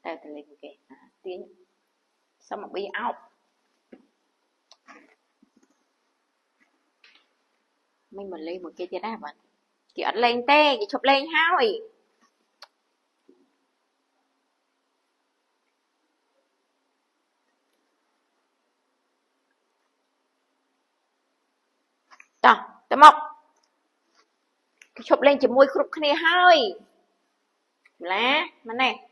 Đây ta lên kìa. Tiếng. Sao mà bị ốc. Mình lên một cái tiết á bạn. Chị ấn lên tê, chị chụp lên thôi. Đó, tới một. Chị chụp lên chị môi khúc này hơi. Lá, mà này.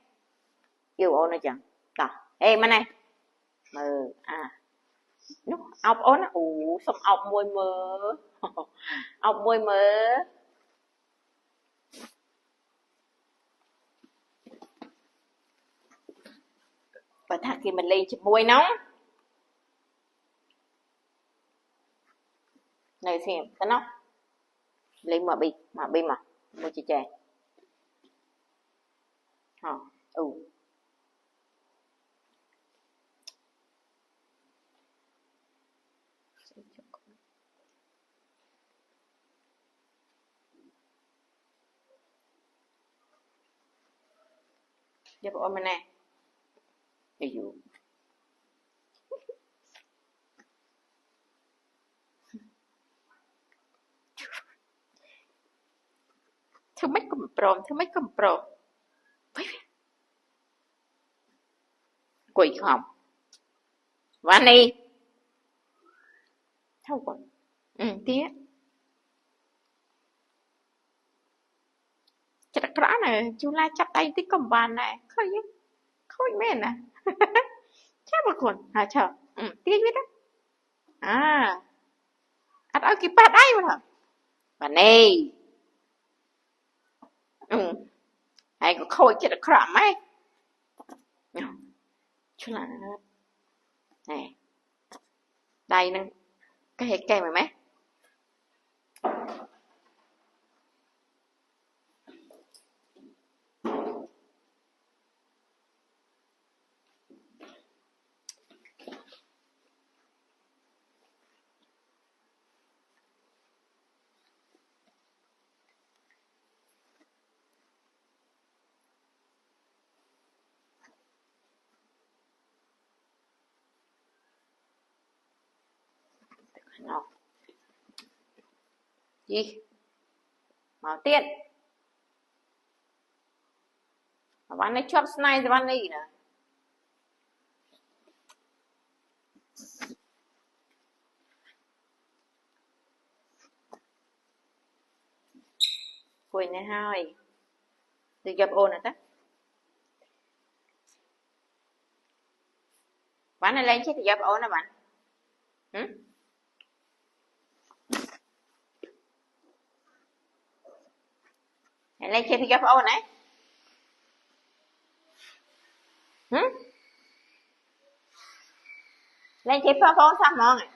Yêu ôn này chẳng. Đó, ê mà này. Mờ, Lúc ốc ôn á, xong ốc môi mờ. Ốc môi mờ. Và thật thì mình lên chụp môi nóng. Này xem, cái nóc. Lên mà bị mà. Môi chị chè. Hả, Giúp ôm mình nè. Ví dụ. Thứ mấy cầm pro. Quỷ không? Vani. Không còn. Tía. Chắc rõ nè, chú la chắp tay tí cầm bàn nè. Khôi mẹ nè. Chắc một con. Chờ. Tía biết đó. Ất ơi kì bát ai mà hả? Vani. Hay có khôi chắc rõ mấy. Chú là. Nè. Đây nè. Cái hệ cây mà mấy. Nào. Gì? Màu tiện. Bạn này chop snide thì bạn này nè. Quỳnh này hai. Thì gặp ôn này ta. Bạn này lên chứ thì gặp ôn nè bạn. Này lên chứ thì gặp ôn này. Lên chứ phá phone sao mong này.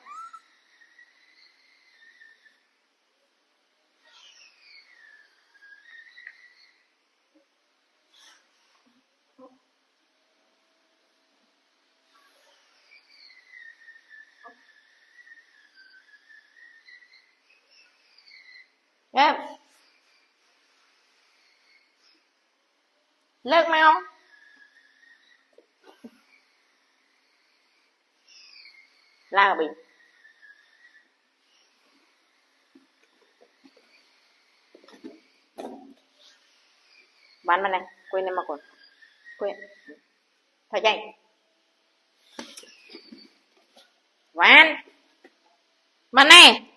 Em. Lợt mau. Là bình. Bạn này. Quên em mà còn. Quên. Thôi chạy. Bạn. Bạn này.